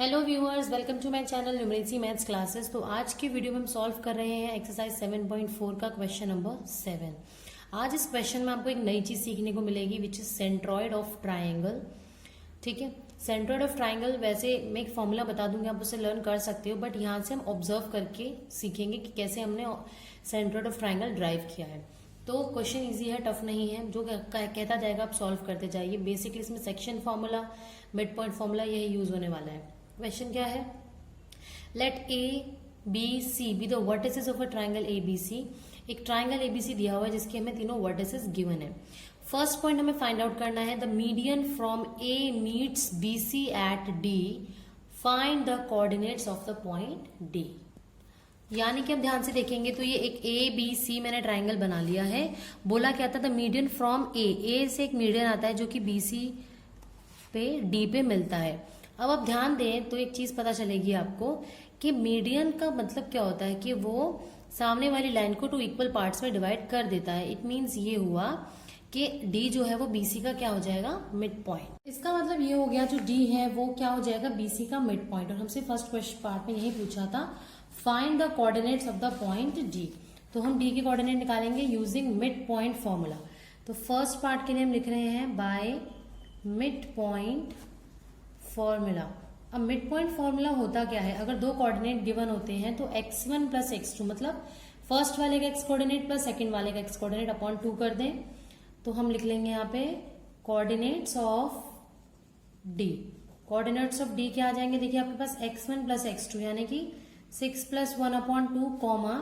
Hello viewers, welcome to my channel numeracy maths classes. तो आज के वीडियो में हम सॉल्व कर रहे हैं एक्सरसाइज 7.4 का क्वेश्चन नंबर 7। आज इस क्वेश्चन में आपको एक नई चीज सीखने को मिलेगी which is centroid of triangle. ठीक है, सेंट्रॉइड ऑफ ट्राइंगल वैसे मैं एक फॉर्मूला बता दूंगी, आप उसे लर्न कर सकते हो, बट यहाँ से हम ऑब्जर्व करके सीखेंगे कि कैसे हमने सेंट्रॉइड ऑफ ट्राइंगल ड्राइव किया है। तो क्वेश्चन इजी है, टफ नहीं है, जो कहता जाएगा आप सॉल्व करते जाइए। बेसिकली इसमें section formula, mid point formula यही यूज होने वाला है। क्वेश्चन क्या है? Let A B C be the vertices of a triangle A B C. एक ट्राइंगल ए बी सी दिया हुआ है जिसके हमें तीनों वर्टिसेस गिवन है। फर्स्ट पॉइंट हमें फाइंड आउट करना है the median from A meets B C at D, find the coordinates of the point D. यानी कि अब ध्यान से देखेंगे तो ये एक ए बी सी मैंने ट्राइंगल बना लिया है। बोला क्या था? द मीडियन फ्रॉम ए से एक मीडियन आता है जो कि बी सी पे डी पे मिलता है। अब आप ध्यान दें तो एक चीज पता चलेगी आपको कि मीडियन का मतलब क्या होता है कि वो सामने वाली लाइन को 2 इक्वल पार्ट्स में डिवाइड कर देता है। इट मीन्स ये हुआ कि डी जो है वो बीसी का क्या हो जाएगा? Mid point. इसका मतलब ये हो गया जो डी है वो क्या हो जाएगा? बीसी का मिड पॉइंट। और हमसे फर्स्ट क्वेश्चन पार्ट में यही पूछा था, find the coordinates of the point D. तो हम डी के कोऑर्डिनेट निकालेंगे यूजिंग मिड पॉइंट फॉर्मूला। तो फर्स्ट पार्ट के लिए हम लिख रहे हैं बाय मिड पॉइंट फॉर्मूला। अब मिड पॉइंट फॉर्मूला होता क्या है? अगर दो कोऑर्डिनेट गिवन होते हैं तो x1 प्लस x2 मतलब फर्स्ट वाले का x कोऑर्डिनेट प्लस सेकंड वाले का x कोऑर्डिनेट अपॉन 2 कर दें तो हम लिख लेंगे यहाँ पे coordinates of d। Coordinates of d क्या आ जाएंगे? देखिए आपके पास x1 प्लस x2 यानी कि 6 plus 1 upon 2 comma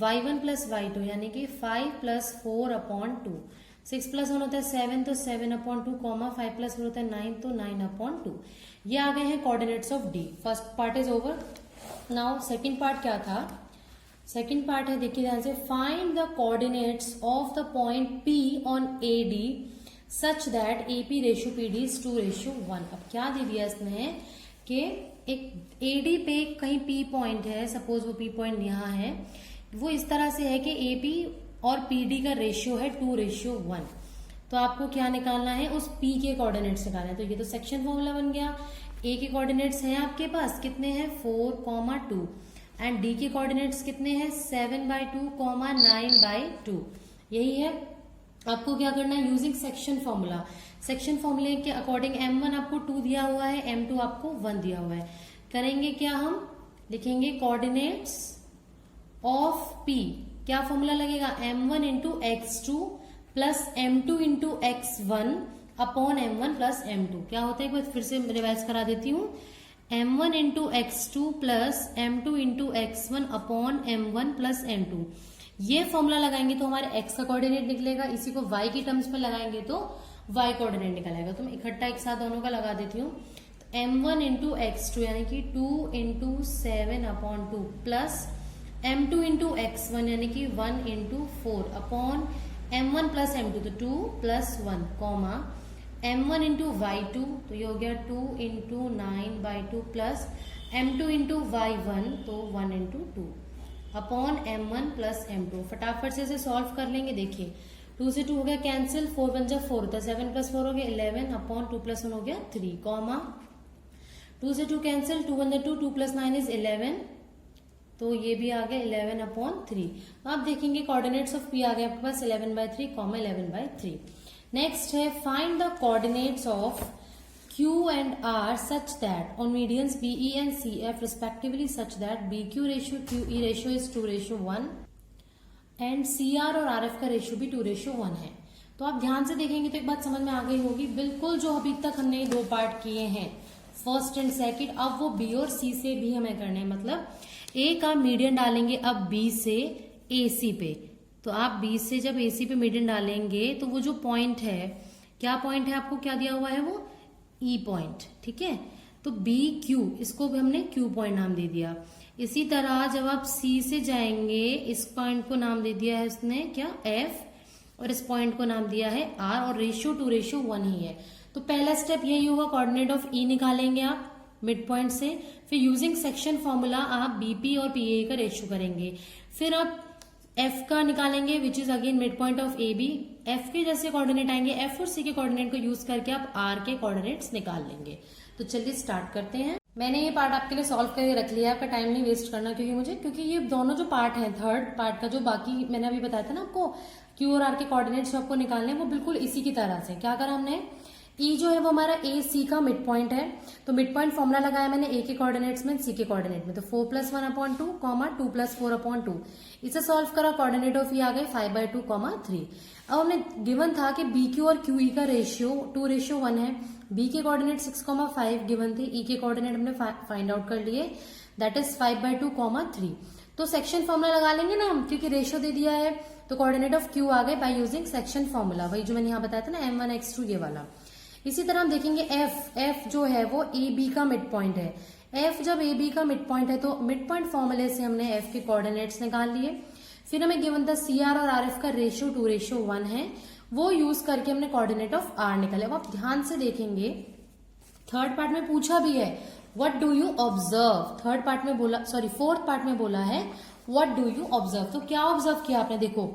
y1 plus y2 यानी कि 5 प्लस 4 अपॉन 2। 6 प्लस 1 होता है 7 तो 7 अपॉन 2 कॉमा 5 प्लस 4 होता है 9 तो 9 अपॉन 2। ये आ गए हैं coordinates of D. First part is over. Now second part क्या था? सेकंड पार्ट है, देखिए ध्यान से, find the coordinates of the point P on A D such that A P ratio P D is 2:1। अब क्या दे दिया इसने कि एक ए डी पे कहीं पी पॉइंट है, सपोज वो पी पॉइंट यहाँ है, वो इस तरह से है कि ए पी और पी डी का रेशियो है 2:1। तो आपको क्या निकालना है? उस P के कोऑर्डिनेट्स निकालने हैं। तो ये तो सेक्शन फॉर्मूला बन गया। A के कोऑर्डिनेट्स हैं आपके पास, कितने हैं? 4,2 एंड D के कोऑर्डिनेट्स कितने हैं? 7/2, 9/2। यही है। आपको क्या करना है? Using section formula. सेक्शन फॉर्मूले के अकॉर्डिंग M1 आपको 2 दिया हुआ है, M2 आपको 1 दिया हुआ है। करेंगे क्या? हम लिखेंगे कोऑर्डिनेट्स ऑफ P। क्या फॉर्मूला लगेगा? M1 into x2 plus M2 into x1 upon M1 plus M2। क्या होता है? एक बार फिर से रिवाइज करा देती हूँ। M1 into x2 plus M2 into x1 upon M1 plus M2। ये फॉर्मूला लगाएंगे तो हमारे x का कोऑर्डिनेट निकलेगा, इसी को y की टर्म्स पर लगाएंगे तो y कोऑर्डिनेट निकलेगा। तो मैं इकट्ठा एक साथ दोनों का लगा देती हूँ। तो M1 इंटू x2 यानी कि 2 into 7 upon 2 plus M2 into x1 यानी कि 1 into 4 upon M1 plus M2 तो 2 plus 1 comma M1 into y2 तो ये हो गया 2 into 9/2 plus M2 into y1 तो 1 into 2 upon M1 plus M2। फटाफट से इसे सॉल्व कर लेंगे। देखिए 2 से 2 हो गया कैंसिल, 4 बन जा 4 होता है, 7 प्लस 4 हो गया 11 अपॉन 2 प्लस 1 हो गया 3 कॉमा 2 से 2 कैंसिल, 2 बन जा 2, 2 प्लस 9 इज 11 तो ये भी आ गया 11 अपॉन 3। आप देखेंगे कोऑर्डिनेट्स ऑफ पी आ गया आपके पास 11/3 कॉमा 11/3। नेक्स्ट है find the coordinates of Q and R such that on medians BE and CF respectively such that BQ ratio QE ratio is 2:1 and CR और आरएफ का ratio भी 2:1 है। तो आप ध्यान से देखेंगे तो एक बात समझ में आ गई होगी, बिल्कुल जो अभी तक हमने 2 पार्ट किए हैं फर्स्ट एंड सेकेंड, अब वो बी और सी से भी हमें करने हैं। मतलब ए का मीडियन डालेंगे अब बी से ए सी पे, तो आप बी से जब ए सी पे मीडियन डालेंगे तो वो जो पॉइंट है, क्या पॉइंट है? आपको क्या दिया हुआ है? वो ई पॉइंट। ठीक है, तो बी क्यू, इसको भी हमने क्यू पॉइंट नाम दे दिया। इसी तरह जब आप सी से जाएंगे, इस पॉइंट को नाम दे दिया है उसने क्या? एफ, और इस पॉइंट को नाम दिया है आर, और रेशियो 2:1 ही है। तो पहला स्टेप यही होगा, कोऑर्डिनेट ऑफ ई निकालेंगे आप मिड पॉइंट से, फिर यूजिंग सेक्शन फॉर्मूला आप बीपी और पीए का रेशियो करेंगे, फिर आप एफ का निकालेंगे which is again mid point of A B. F के जैसे कोऑर्डिनेट आएंगे, एफ और सी के कोऑर्डिनेट को यूज करके आप आर के कोऑर्डिनेट्स निकाल लेंगे। तो चलिए स्टार्ट करते हैं। मैंने ये पार्ट आपके लिए सॉल्व करके रख लिया है, आपका टाइम नहीं वेस्ट करना, क्योंकि ये दोनों जो पार्ट हैं, थर्ड पार्ट का जो बाकी मैंने अभी बताया था ना आपको, क्यू और आर के कोऑर्डिनेट्स जो आपको निकालने हैं वो बिल्कुल इसी की तरह से। क्या करा हमने, ई जो है वो हमारा ए सी का मिड पॉइंट है, तो मिड पॉइंट फॉर्मुला लगाया मैंने ए के कोऑर्डिनेट्स में, सी के कोऑर्डिनेट में, तो 4+1/2 कॉमा 2+4/2। इसे सॉल्व करा, कोऑर्डिनेट ऑफ ई आ गए 5/2, 3। अब हमने गिवन था कि बी क्यू और क्यू ई का रेशियो 2:1 है, बी के कोऑर्डिनेट 6,5 गिवन थे, ई के कोऑर्डिनेट हमने फाइंड आउट कर लिए, दैट इज 5/2, 3। तो सेक्शन फॉर्मुला लगा लेंगे ना हम, क्योंकि रेशियो दे दिया है, तो कोऑर्डिनेट ऑफ क्यू आ गए बाय यूजिंग सेक्शन फॉर्मूला, वही जो मैंने यहाँ बताया था ना M1x2 ये वाला। इसी तरह हम देखेंगे एफ जो है वो ए बी का मिड पॉइंट है, एफ जब ए बी का मिड पॉइंट है तो मिड पॉइंट फॉर्मूले से हमने एफ के कोऑर्डिनेट्स निकाल लिए। फिर हमें गिवन था सी आर और आर एफ का रेशियो 2:1 है, वो यूज करके हमने कोऑर्डिनेट ऑफ आर निकाले। अब आप ध्यान से देखेंगे, थर्ड पार्ट में पूछा भी है what do you observe, third part में बोला, सॉरी फोर्थ पार्ट में बोला है व्हाट डू यू ऑब्जर्व। तो क्या ऑब्जर्व किया आपने, देखो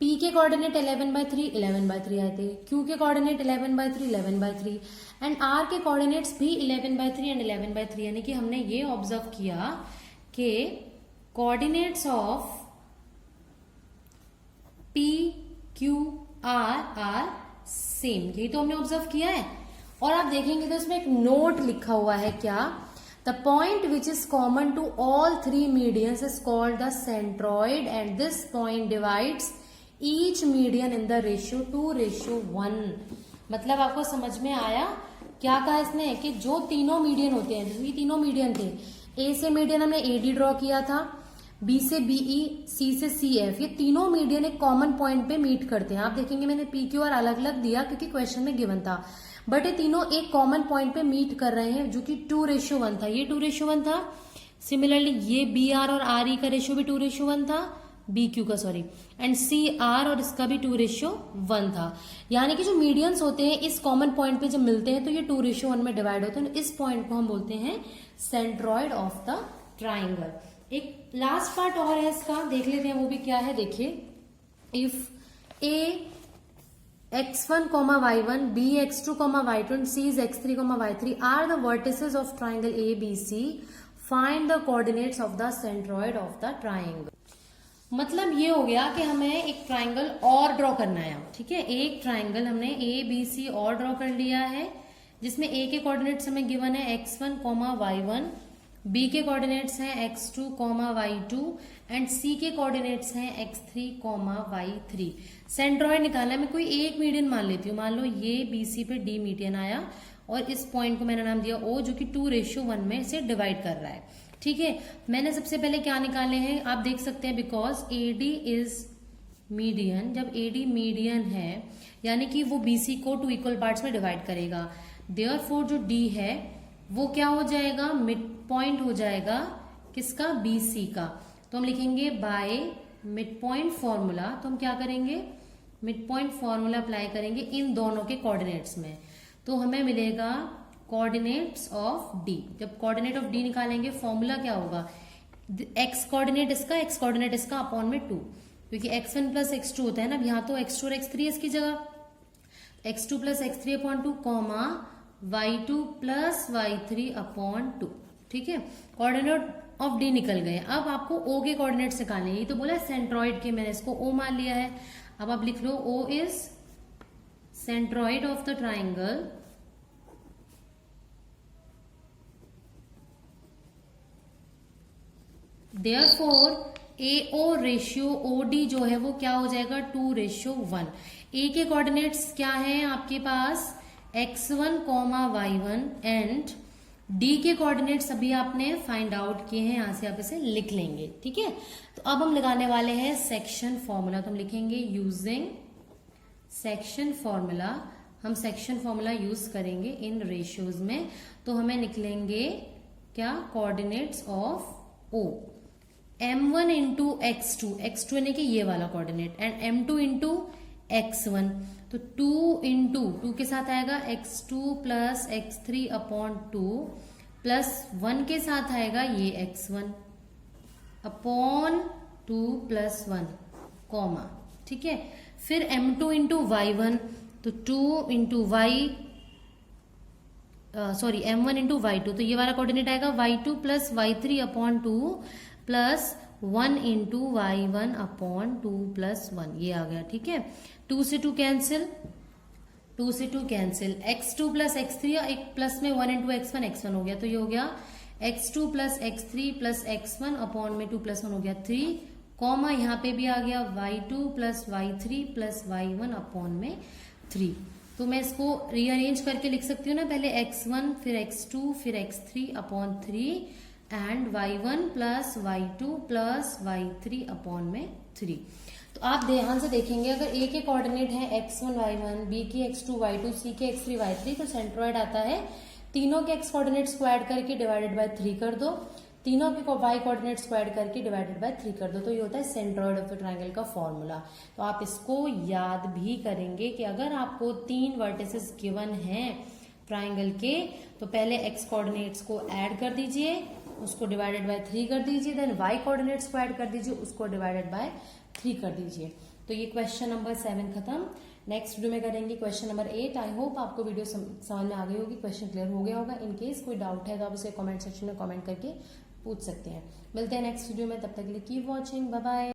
P के कोऑर्डिनेट 11/3 आए थे, Q के कोऑर्डिनेट 11/3 एंड R के कोऑर्डिनेट्स भी 11/3 एंड 11/3, यानी कि हमने ये ऑब्जर्व किया कि coordinates of P Q R are same, यही तो हमने ऑब्जर्व किया है। और आप देखेंगे तो इसमें एक नोट लिखा हुआ है, क्या, the point which is common to all 3 medians is called the centroid and this point divides each median in the ratio 2:1। मतलब आपको समझ में आया क्या कहा इसने, कि जो तीनों मीडियन होते हैं, ये तीनों मीडियन थे, ए से मीडियन हमने एडी ड्रॉ किया था, बी से बीई, सी से सी एफ, ये तीनों मीडियन एक कॉमन पॉइंट पे मीट करते हैं। आप देखेंगे मैंने पी क्यू आर अलग अलग दिया क्योंकि क्वेश्चन में गिवन था, बट ये तीनों एक कॉमन पॉइंट पे मीट कर रहे हैं जो कि 2:1 था, ये 2:1 था। सिमिलरली ये बी आर और आर ई का रेशियो भी 2:1 था, बी क्यू का सॉरी, एंड सी आर और इसका भी 2:1 था। यानी कि जो मीडियंस होते हैं इस कॉमन पॉइंट पे जब मिलते हैं तो ये 2:1 में डिवाइड होते हैं, इस पॉइंट को हम बोलते हैं सेंट्रॉइड ऑफ द ट्राइंगल। एक लास्ट पार्ट और है इसका, देख लेते हैं वो भी क्या है। देखिए, if A x1, y1, b x2, y2 and c is x3, y3 are the vertices of triangle ABC, find the coordinates of the centroid of the triangle। मतलब ये हो गया कि हमें एक ट्राइंगल और ड्रॉ करना है, ठीक है। एक ट्राइंगल हमने ए बी सी और ड्रॉ कर लिया है, जिसमें ए के कोऑर्डिनेट्स हमें गिवन है x1, y1, बी के कोऑर्डिनेट्स हैं x2, y2 एंड सी के कोऑर्डिनेट्स हैं x3, y3। सेंट्रॉइड निकालना है, मैं कोई एक मीडियन मान लेती हूँ, मान लो ये बी सी पे डी मीडियन आया और इस पॉइंट को मैंने नाम दिया O, जो कि 2:1 में से डिवाइड कर रहा है, ठीक है। मैंने सबसे पहले क्या निकाले हैं, आप देख सकते हैं, बिकॉज AD इज मीडियन, जब AD मीडियन है यानी कि वो BC को 2 इक्वल पार्ट्स में डिवाइड करेगा, देयरफॉर जो D है वो क्या हो जाएगा, मिड पॉइंट हो जाएगा किसका, BC का। तो हम लिखेंगे बाय मिड पॉइंट फॉर्मूला, तो हम क्या करेंगे, मिड पॉइंट फॉर्मूला अप्लाई करेंगे इन दोनों के कोऑर्डिनेट्स में, तो हमें मिलेगा कोऑर्डिनेट्स ऑफ डी। जब कोऑर्डिनेट ऑफ डी निकालेंगे फॉर्मूला क्या होगा, एक्स कोऑर्डिनेट इसका, एक्स कोऑर्डिनेट इसका अपॉन में 2, क्योंकि x1 + x2 होता है ना, यहाँ तो x2 और x3 है इसकी जगह, x2 + x3/2 comma y2 + y3/2, ठीक है। कोऑर्डिनेट ऑफ डी निकल गए। अब आपको ओ के कोऑर्डिनेट्स निकालने, ये तो बोला सेंट्रॉइड के, मैंने इसको ओ मान लिया है। अब आप लिख लो O is centroid of the triangle therefore AO ratio OD जो है वो क्या हो जाएगा, 2:1। ए के कोऑर्डिनेट्स क्या है आपके पास, x1, y1 एंड डी के कोऑर्डिनेट्स अभी आपने फाइंड आउट किए हैं, यहां से आप इसे लिख लेंगे, ठीक है। तो अब हम लगाने वाले हैं सेक्शन फॉर्मूला, तो हम लिखेंगे यूजिंग सेक्शन फॉर्मूला। हम सेक्शन फॉर्मूला यूज करेंगे इन रेशियोज में, तो हमें निकलेंगे क्या, coordinates of O, m1 × x2, x2 यानी कि ये वाला कोऑर्डिनेट, एंड m2 × x1, तो 2 × 2 के साथ आएगा x2 + x3/2 प्लस 1 के साथ आएगा ये x1 अपॉन 2 + 1 कॉमा, ठीक है। फिर m2 × y1, तो 2 × y sorry m1 into y2, तो ये वाला कोऑर्डिनेट आएगा y2 plus y3 upon 2 plus 1 into y1 upon 2 plus 1, ये आ गया। ठीक है, 2 से 2 कैंसिल, 2 से 2 कैंसिल, x2 प्लस x3, एक प्लस में 1 इंटू x1 हो गया, तो ये हो गया x2 plus x3 plus x1 upon में 2 प्लस 1 हो गया 3, कॉमा यहाँ पे भी आ गया y2 plus y3 plus y1 upon में 3। तो मैं इसको रीअरेंज करके लिख सकती हूँ ना, पहले x1 फिर x2 फिर x3 upon 3 and y1 plus y2 plus y3 upon में 3। तो आप ध्यान से देखेंगे, अगर a के कोऑर्डिनेट है x1 y1, b की x2 y2, c के x3 y3, तो सेंट्रॉइड आता है तीनों के x कोऑर्डिनेट स्क्वायर करके डिवाइडेड बाय 3 कर दो, तीनों के y कोऑर्डिनेट स्क्वायर करके डिवाइडेड बाय 3 कर दो, तो ये होता है सेंट्रॉइड ऑफ द ट्रायंगल का फॉर्मूला। तो आप इसको याद भी करेंगे कि अगर आपको 3 वर्टिसेस गिवन हैं ट्रायंगल के, तो पहले x कोऑर्डिनेट्स को ऐड कर दीजिए, उसको डिवाइडेड बाय 3 कर दीजिए, देन y कोऑर्डिनेट्स को ऐड कर दीजिए, उसको डिवाइडेड बाय 3 कर दीजिए। तो ये क्वेश्चन नंबर 7 खत्म। नेक्स्ट वीडियो में करेंगे क्वेश्चन नंबर 8। आई होप आपको वीडियो समझ में आ गई होगी, क्वेश्चन क्लियर हो गया होगा। इन केस कोई डाउट है तो आप उसे कमेंट सेक्शन में कमेंट करके पूछ सकते हैं। मिलते हैं नेक्स्ट वीडियो में, तब तक के लिए कीप वॉचिंग, बाय बाय।